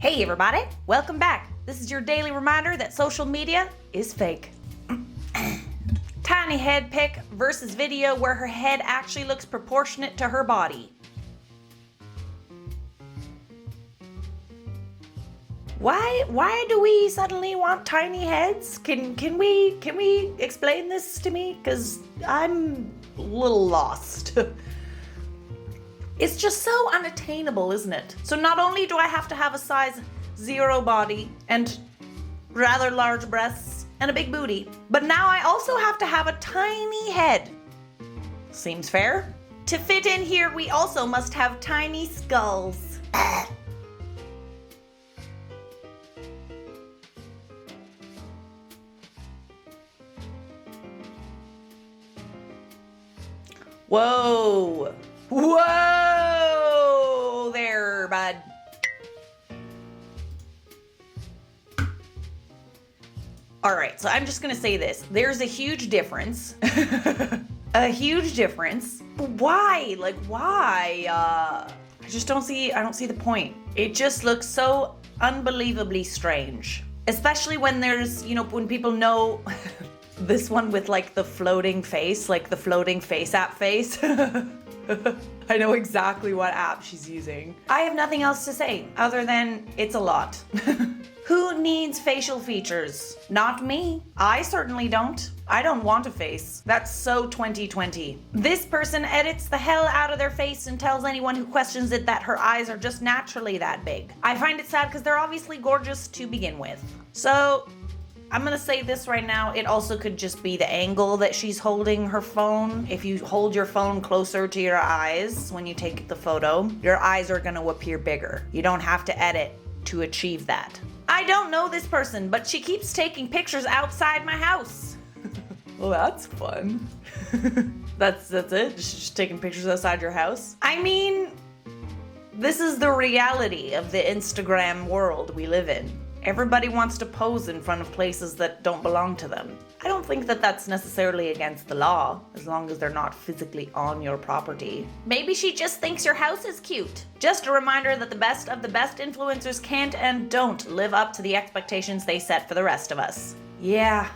Hey everybody, welcome back. This is your daily reminder that social media is fake. Tiny head pic versus video where her head actually looks proportionate to her body. Why do we suddenly want tiny heads? Can we explain this to me? Cause I'm a little lost. It's just so unattainable, isn't it? So not only do I have to have a size 0 body and rather large breasts and a big booty, but now I also have to have a tiny head. Seems fair? To fit in here, we also must have tiny skulls. Whoa! Whoa there, bud. All right, so I'm just gonna say this. There's a huge difference. A huge difference. But why? Like, why? I don't see the point. It just looks so unbelievably strange. Especially when there's, when people know this one with like the floating face, like the floating face app face. I know exactly what app she's using. I have nothing else to say other than it's a lot. Who needs facial features? Not me. I certainly don't. I don't want a face. That's so 2020. This person edits the hell out of their face and tells anyone who questions it that her eyes are just naturally that big. I find it sad because they're obviously gorgeous to begin with. So I'm gonna say this right now, it also could just be the angle that she's holding her phone. If you hold your phone closer to your eyes when you take the photo, your eyes are gonna appear bigger. You don't have to edit to achieve that. I don't know this person, but she keeps taking pictures outside my house. Well, that's fun. That's it? Just taking pictures outside your house? I mean, this is the reality of the Instagram world we live in. Everybody wants to pose in front of places that don't belong to them. I don't think that that's necessarily against the law, as long as they're not physically on your property. Maybe she just thinks your house is cute. Just a reminder that the best of the best influencers can't and don't live up to the expectations they set for the rest of us. Yeah.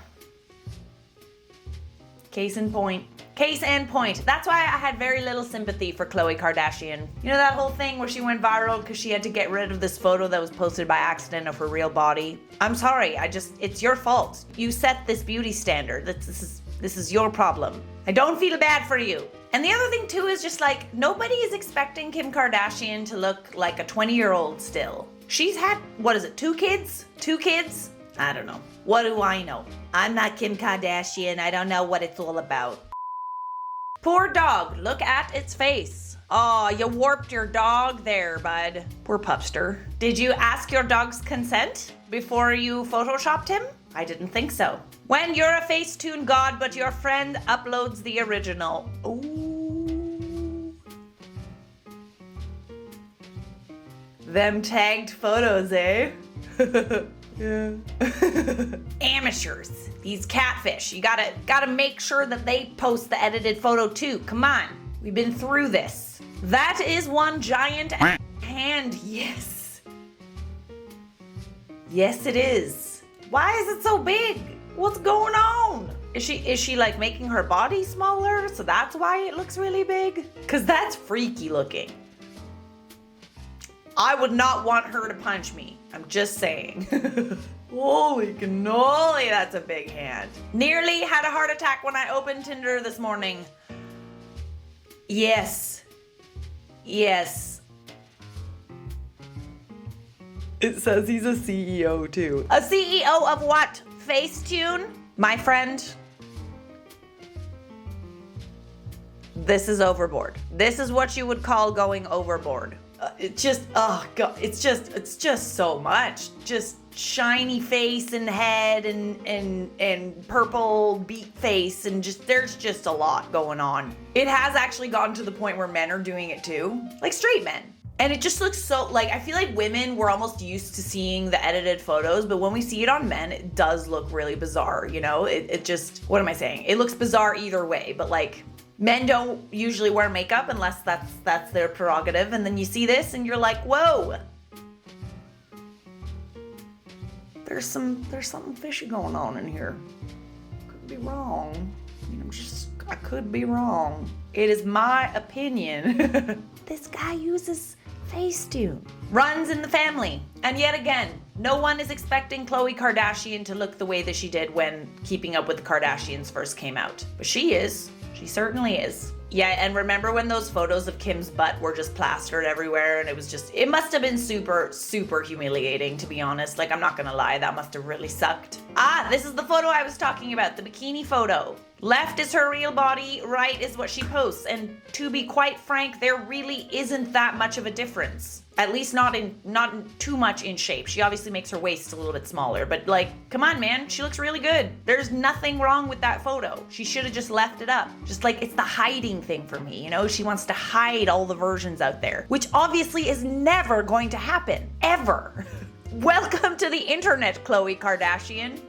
Case in point. Case and point. That's why I had very little sympathy for Khloe Kardashian. You know that whole thing where she went viral because she had to get rid of this photo that was posted by accident of her real body? I'm sorry, it's your fault. You set this beauty standard. This is your problem. I don't feel bad for you. And the other thing too is just like, nobody is expecting Kim Kardashian to look like a 20-year-old still. She's had, 2 kids? 2 kids? I don't know. What do I know? I'm not Kim Kardashian. I don't know what it's all about. Poor dog, look at its face. Aw, you warped your dog there, bud. Poor pupster. Did you ask your dog's consent before you photoshopped him? I didn't think so. When you're a Facetune god, but your friend uploads the original. Ooh. Them tagged photos, eh? Yeah. Amateurs. These catfish. You gotta make sure that they post the edited photo too. Come on. We've been through this. That is one giant hand. Yes. Yes, it is. Why is it so big? What's going on? Is she like making her body smaller? So that's why it looks really big? Cause that's freaky looking. I would not want her to punch me. I'm just saying. Holy cannoli, that's a big hand. Nearly had a heart attack when I opened Tinder this morning. Yes. Yes. It says he's a CEO too. A CEO of what? Facetune? My friend? This is overboard. This is what you would call going overboard. It's just so much. Just shiny face and head and purple beak face and there's just a lot going on. It has actually gotten to the point where men are doing it too, like straight men. And it just looks so, like, I feel like women, we're almost used to seeing the edited photos, but when we see it on men, it does look really bizarre, It just, what am I saying? It looks bizarre either way, but like, men don't usually wear makeup unless that's their prerogative. And then you see this and you're like, whoa. there's something fishy going on in here. Could be wrong. I could be wrong. It is my opinion. This guy uses Facetune. Runs in the family. And yet again, no one is expecting Khloe Kardashian to look the way that she did when Keeping Up with the Kardashians first came out. But she is. She certainly is. Yeah, and remember when those photos of Kim's butt were just plastered everywhere and it must have been super, super humiliating, to be honest. Like, I'm not gonna lie, that must have really sucked. Ah, this is the photo I was talking about, the bikini photo. Left is her real body, right is what she posts. And to be quite frank, there really isn't that much of a difference. At least not too much in shape. She obviously makes her waist a little bit smaller, but like, come on, man, she looks really good. There's nothing wrong with that photo. She should have just left it up. Just like, it's the hiding thing for me, you know? She wants to hide all the versions out there, which obviously is never going to happen, ever. Welcome to the internet, Khloe Kardashian.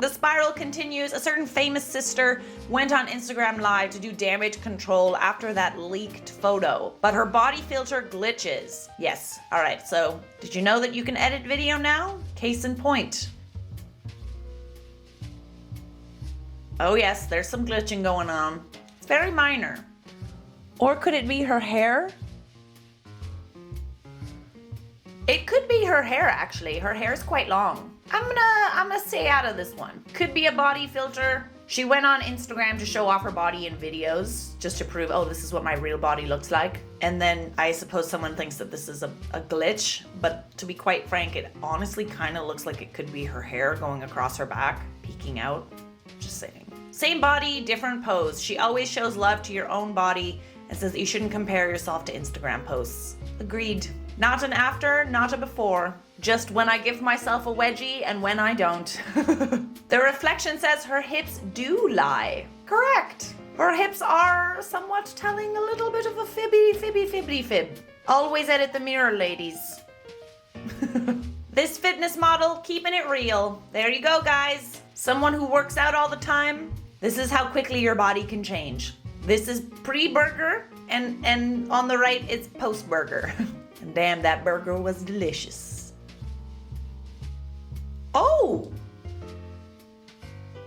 The spiral continues. A certain famous sister went on Instagram Live to do damage control after that leaked photo, but her body filter glitches. Yes, all right, so did you know that you can edit video now? Case in point. Oh yes, there's some glitching going on. It's very minor. Or could it be her hair? It could be her hair, actually. Her hair's quite long. I'm gonna stay out of this one. Could be a body filter. She went on Instagram to show off her body in videos just to prove, oh, this is what my real body looks like. And then I suppose someone thinks that this is a glitch, but to be quite frank, it honestly kind of looks like it could be her hair going across her back, peeking out. Just saying. Same body, different pose. She always shows love to your own body and says that you shouldn't compare yourself to Instagram posts. Agreed. Not an after, not a before. Just when I give myself a wedgie and when I don't. The reflection says her hips do lie. Correct. Her hips are somewhat telling a little bit of a fib. Always edit the mirror, ladies. This fitness model, keeping it real. There you go, guys. Someone who works out all the time. This is how quickly your body can change. This is pre-burger, and on the right, it's post-burger. And damn, that burger was delicious. Oh!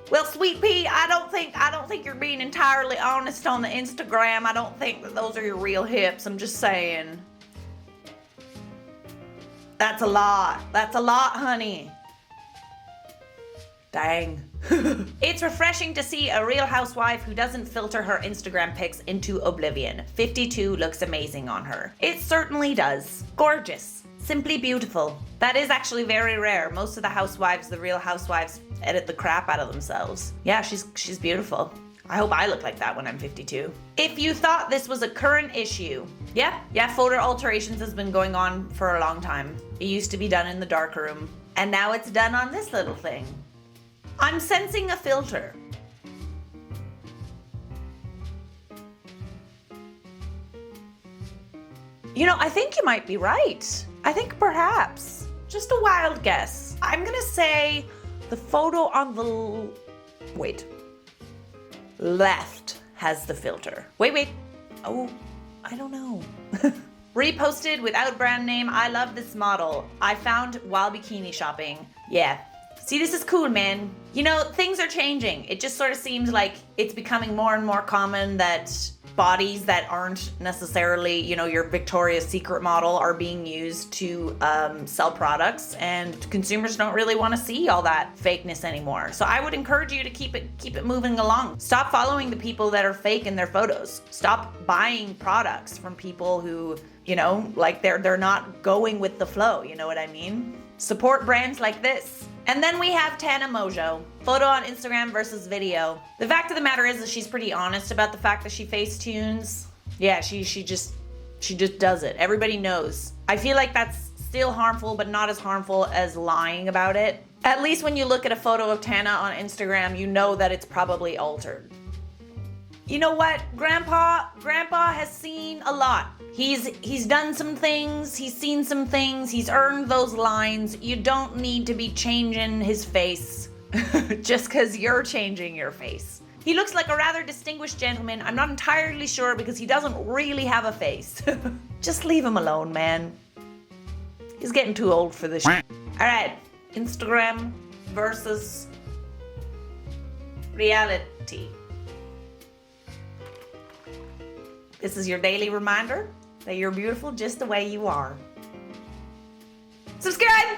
Well, Sweet Pea, I don't think you're being entirely honest on the Instagram. I don't think that those are your real hips. I'm just saying. That's a lot. That's a lot, honey. Dang. It's refreshing to see a real housewife who doesn't filter her Instagram pics into oblivion. 52 looks amazing on her. It certainly does. Gorgeous. Simply beautiful. That is actually very rare. Most of the housewives, the real housewives, edit the crap out of themselves. Yeah, she's beautiful. I hope I look like that when I'm 52. If you thought this was a current issue, yeah, photo alterations has been going on for a long time. It used to be done in the darkroom, and now it's done on this little thing. I'm sensing a filter. You know, I think you might be right. I think perhaps. Just a wild guess. I'm gonna say the photo on the left has the filter. Wait. Oh, I don't know. Reposted without brand name. I love this model. I found while bikini shopping. Yeah. See, this is cool, man. You know, things are changing. It just sort of seems like it's becoming more and more common that bodies that aren't necessarily, you know, your Victoria's Secret model are being used to sell products, and consumers don't really want to see all that fakeness anymore. So I would encourage you to keep it moving along. Stop following the people that are fake in their photos. Stop buying products from people who, you know, like they're not going with the flow, you know what I mean? Support brands like this. And then we have Tana Mongeau. Photo on Instagram versus video. The fact of the matter is that she's pretty honest about the fact that she Facetunes. Yeah, she just does it. Everybody knows. I feel like that's still harmful, but not as harmful as lying about it. At least when you look at a photo of Tana on Instagram, you know that it's probably altered. You know what? Grandpa has seen a lot. He's done some things, he's seen some things, he's earned those lines. You don't need to be changing his face just because you're changing your face. He looks like a rather distinguished gentleman. I'm not entirely sure because he doesn't really have a face. Just leave him alone, man. He's getting too old for this shit. All right, Instagram versus reality. This is your daily reminder that you're beautiful just the way you are. Subscribe!